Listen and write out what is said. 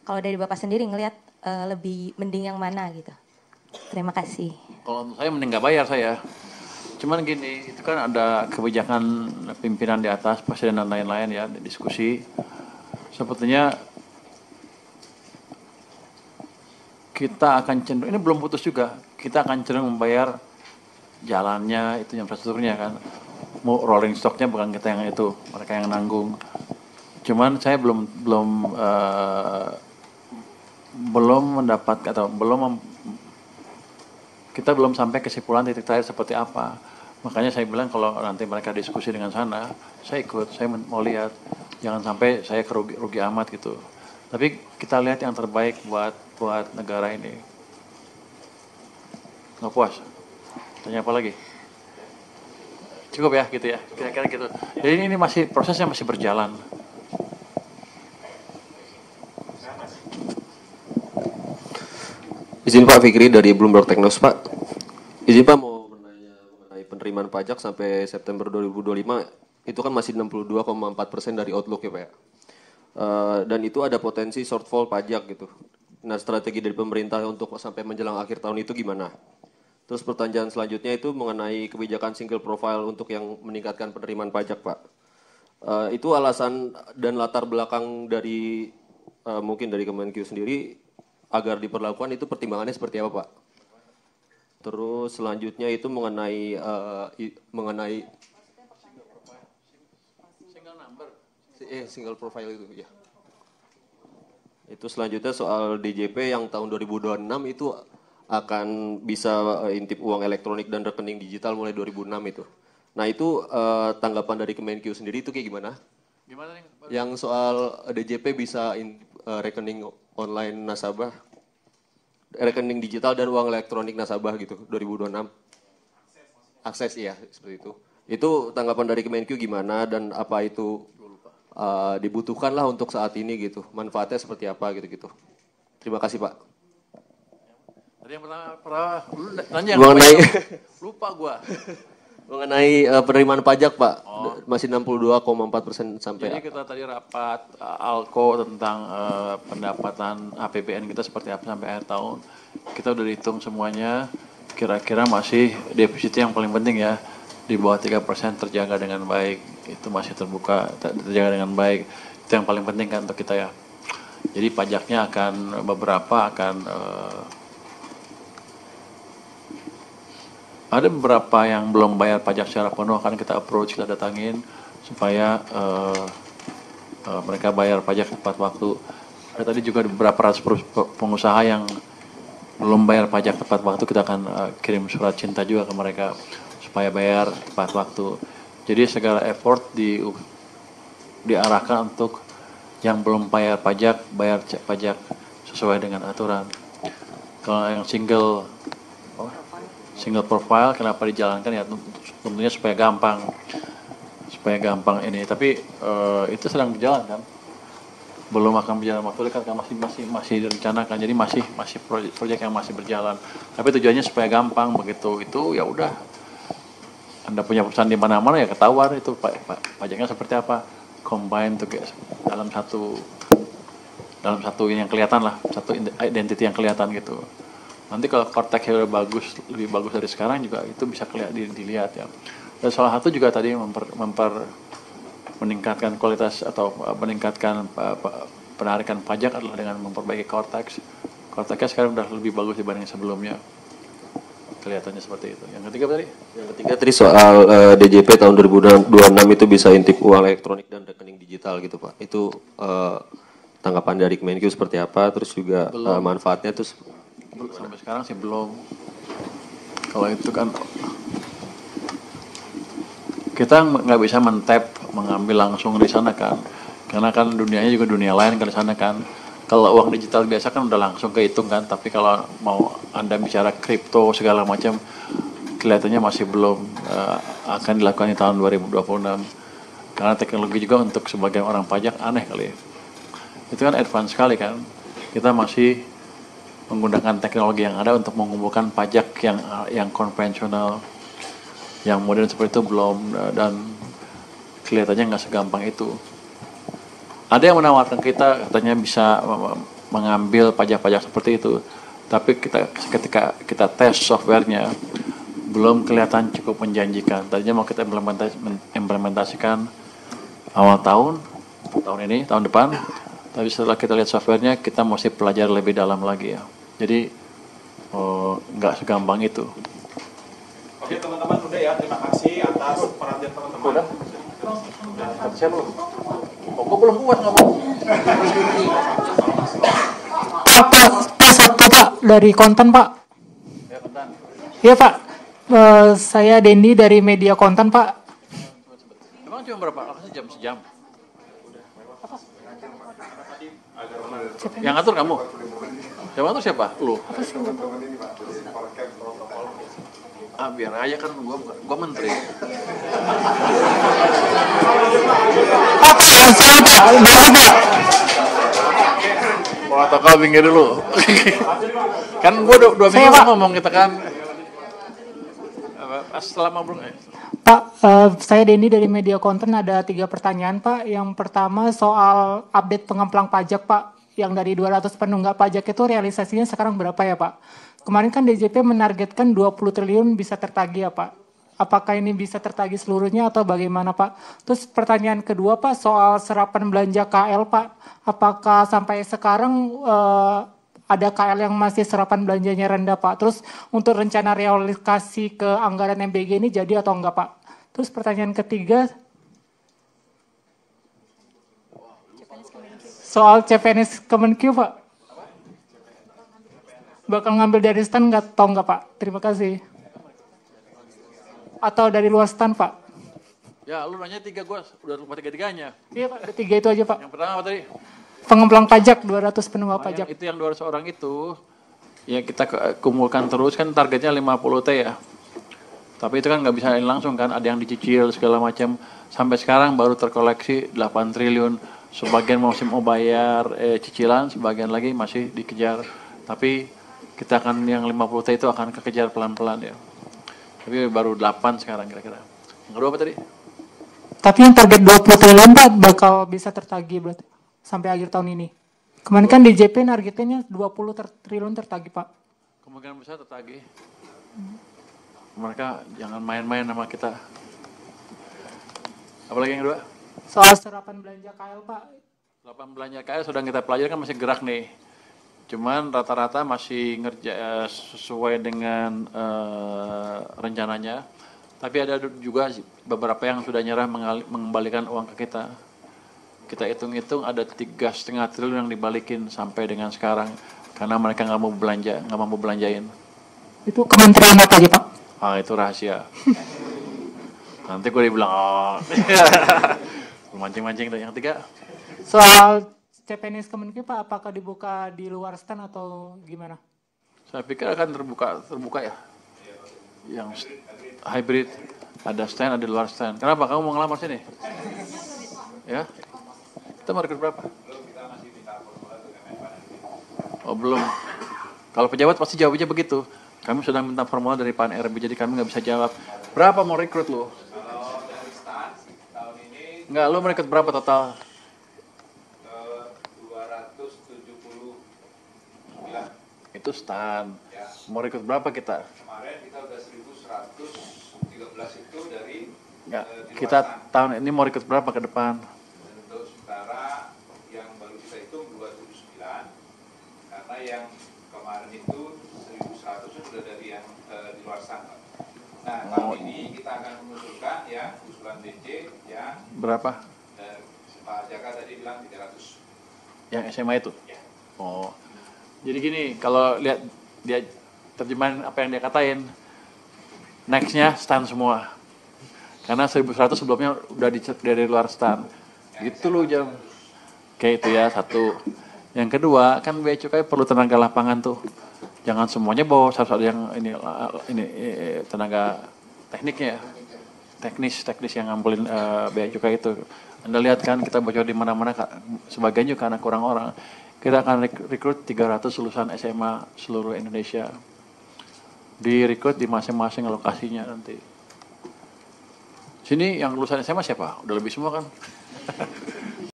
Kalau dari Bapak sendiri ngelihat lebih mending yang mana gitu? Terima kasih. Kalau saya mending nggak bayar saya. Cuman gini, itu kan ada kebijakan pimpinan di atas, presiden dan lain-lain ya, diskusi. Sepertinya kita akan cenderung, ini belum putus juga, kita akan cenderung membayar jalannya, itu infrastrukturnya kan. Mau rolling stocknya bukan kita yang itu, mereka yang nanggung. Cuman saya belum mendapat atau kita belum sampai kesimpulan titik terakhir seperti apa. Makanya saya bilang kalau nanti mereka diskusi dengan sana, saya ikut, saya mau lihat. Jangan sampai saya rugi amat gitu. Tapi kita lihat yang terbaik buat negara ini. Nggak puas? Tanya apa lagi? Cukup ya gitu ya, kira-kira gitu. Jadi ini prosesnya masih berjalan. Izin Pak Fikri dari Bloomberg Technos Pak. Izin Pak mau menanya mengenai penerimaan pajak sampai September 2025 itu kan masih 62,4% dari outlook ya Pak ya. Dan itu ada potensi shortfall pajak gitu. Nah strategi dari pemerintah untuk sampai menjelang akhir tahun itu gimana? Terus pertanyaan selanjutnya itu mengenai kebijakan single profile untuk yang meningkatkan penerimaan pajak Pak. Itu alasan dan latar belakang dari mungkin dari Kemenkyu sendiri agar diperlakukan itu pertimbangannya seperti apa Pak? Terus selanjutnya itu mengenai single profile itu ya. Itu selanjutnya soal DJP yang tahun 2026 itu akan bisa intip uang elektronik dan rekening digital mulai 2006 itu. Nah itu tanggapan dari Kemenkyu sendiri itu kayak gimana? Gimana nih? Yang soal DJP bisa rekening online nasabah, rekening digital dan uang elektronik nasabah gitu 2026. Akses iya seperti itu. Itu tanggapan dari Kemenkyu gimana dan apa itu dibutuhkan lah untuk saat ini gitu. Manfaatnya seperti apa gitu-gitu. Terima kasih Pak. Tadi yang pertama lu nanya mengenai lupa gua. Mengenai penerimaan pajak Pak, masih 62,4% sampai. Jadi kita tadi rapat ALKO tentang pendapatan APBN kita seperti apa sampai akhir tahun. Kita udah hitung semuanya, kira-kira masih defisit yang paling penting ya, di bawah 3% terjaga dengan baik, itu masih terjaga dengan baik. Itu yang paling penting kan untuk kita ya. Jadi pajaknya akan ada beberapa yang belum bayar pajak secara penuh, akan kita approach, kita datangin supaya mereka bayar pajak tepat waktu. Ada tadi juga beberapa ratus pengusaha yang belum bayar pajak tepat waktu, kita akan kirim surat cinta juga ke mereka supaya bayar tepat waktu. Jadi segala effort diarahkan untuk yang belum bayar pajak pajak sesuai dengan aturan. Kalau yang single profile kenapa dijalankan ya tentunya supaya gampang ini, tapi itu sedang berjalan kan, belum akan berjalan waktu dekat kan, masih direncanakan, jadi masih proyek yang masih berjalan, tapi tujuannya supaya gampang. Begitu itu ya udah Anda punya perusahaan di mana-mana ya ketahuan itu pajaknya seperti apa, combine tuh dalam satu ini yang kelihatan lah, satu identity yang kelihatan gitu. Nanti kalau korteksnya udah lebih bagus dari sekarang juga itu bisa dilihat ya. Dan salah satu juga tadi meningkatkan kualitas atau meningkatkan penarikan pajak adalah dengan memperbaiki korteks. Korteksnya sekarang udah lebih bagus dibanding sebelumnya. Kelihatannya seperti itu. Yang ketiga tadi soal DJP tahun 2026 itu bisa intip uang elektronik dan rekening digital gitu Pak. Itu tanggapan dari Kemenkyu seperti apa? Terus juga manfaatnya itu sampai sekarang sih belum. Kalau itu kan kita nggak bisa mengambil langsung di sana kan, karena kan dunianya juga dunia lain kan di sana kan. Kalau uang digital biasa kan udah langsung kehitung kan, tapi kalau mau Anda bicara kripto segala macam, kelihatannya masih belum akan dilakukan di tahun 2026. Karena teknologi juga untuk sebagian orang pajak aneh kali ya. Itu kan advance sekali kan. Kita masih menggunakan teknologi yang ada untuk mengumpulkan pajak yang konvensional, yang modern seperti itu belum, dan kelihatannya nggak segampang itu. Ada yang menawarkan kita katanya bisa mengambil pajak-pajak seperti itu. Tapi ketika kita tes softwarenya belum kelihatan cukup menjanjikan. Tadinya mau kita implementasikan awal tahun ini, tahun depan. Tapi setelah kita lihat softwarenya, kita mesti pelajari lebih dalam lagi ya. Jadi nggak segampang itu. Oke teman-teman, udah ya. Terima kasih atas perhatian teman-teman. Udah. Siap belum? Kok belum puas ngomong? Pak Sabtu Pak dari Konten Pak. Ya, Konten. Iya Pak, saya Dendi dari Media Konten Pak. Emang cuma berapa? Sejam? Yang ngatur kamu? Yang ngatur siapa? Lu? Biar aja kan gua menteri. Mau atau kau pinggir dulu. Kan gua dua minggu ngomong kita kan. Selama belum. Pak, saya Dendi dari Media Konten, ada 3 pertanyaan Pak. Yang pertama soal update pengemplang pajak Pak. Yang dari 200 penunggak pajak itu realisasinya sekarang berapa ya Pak? Kemarin kan DJP menargetkan 20 triliun bisa tertagih ya Pak. Apakah ini bisa tertagih seluruhnya atau bagaimana Pak? Terus pertanyaan kedua Pak soal serapan belanja KL Pak. Apakah sampai sekarang ada KL yang masih serapan belanjanya rendah Pak? Terus untuk rencana realokasi ke anggaran MBG ini jadi atau enggak Pak? Terus pertanyaan ketiga soal CPNS Kemenkeu Pak. Bakal ngambil dari stan nggak tahu nggak Pak? Terima kasih. Atau dari luar stan Pak? Ya, lu nanya 3, gua udah lupa 3-3-nya. Iya Pak, ada 3 itu aja Pak. Yang pertama apa tadi? Pengemplang pajak 200 penunggak pajak. Itu yang 200 orang itu, ya kita kumpulkan terus kan targetnya 50 T ya. Tapi itu kan nggak bisa langsung kan, ada yang dicicil segala macam. Sampai sekarang baru terkoleksi 8 triliun. Sebagian masih mau bayar cicilan, sebagian lagi masih dikejar. Tapi kita akan yang 50 T itu akan kekejar pelan-pelan ya. Tapi baru 8 sekarang kira-kira. Yang kedua apa tadi? Tapi yang target 20 triliun Pak bakal bisa tertagih berarti sampai akhir tahun ini. Kemarin kan DJP targetnya 20 triliun tertagih Pak. Kemungkinan besar tertagih. Mereka jangan main-main sama kita. Apalagi yang kedua? Soal serapan belanja KL Pak. Serapan belanja KL sudah kita pelajari kan masih gerak nih. Cuman rata-rata masih sesuai dengan rencananya. Tapi ada juga beberapa yang sudah nyerah mengembalikan uang ke kita. Kita hitung-hitung ada 3,5 triliun yang dibalikin sampai dengan sekarang karena mereka nggak mampu belanjain. Itu kementerian apa aja Pak? Itu rahasia. Nanti gue dibilang mancing-mancing tuh. Yang 3 soal CPNS Kemenkeu Pak, apakah dibuka di luar stan atau gimana? saya pikir akan terbuka ya. Yang hybrid, ada stand, ada di luar stand. Kenapa kamu mau ngelamar sini? Ya, kita mau rekrut berapa? Oh belum. Kalau pejabat pasti jawabnya begitu. Kami sudah minta formular dari Pak RB, jadi kami nggak bisa jawab. Berapa mau rekrut lo? Kalau dari stan tahun ini Nggak, lo merekrut berapa total? 279. Itu stand. Ya. Mau rekrut berapa kita? Kemarin kita udah 1.113 itu dari Nggak, di luar kita stan. tahun ini mau rekrut berapa ke depan? Dan untuk sementara yang baru kita hitung 279 karena yang kemarin itu 1.100 sudah dari yang di luar stan. Nah tahun ini kita akan mengusulkan ya usulan DC yang Berapa? Pak Jaka tadi bilang 300. Yang SMA itu? Ya. Oh, jadi gini, kalau lihat dia terjemahan apa yang dia katain, nextnya stand semua. Karena 1.100 sebelumnya udah dari luar stand. Gitu loh jam. Kayak itu ya, satu. Yang kedua, kan bea cukai perlu tenaga lapangan tuh. Jangan semuanya bawa, harus ada yang ini tenaga tekniknya ya. Teknis yang ngambilin bea cukai itu. Anda lihat kan kita bocor di mana-mana, sebagian juga karena kurang orang. Kita akan rekrut 300 lulusan SMA seluruh Indonesia. Direkrut di masing-masing lokasinya nanti. Sini yang lulusan SMA siapa? Udah lebih semua kan?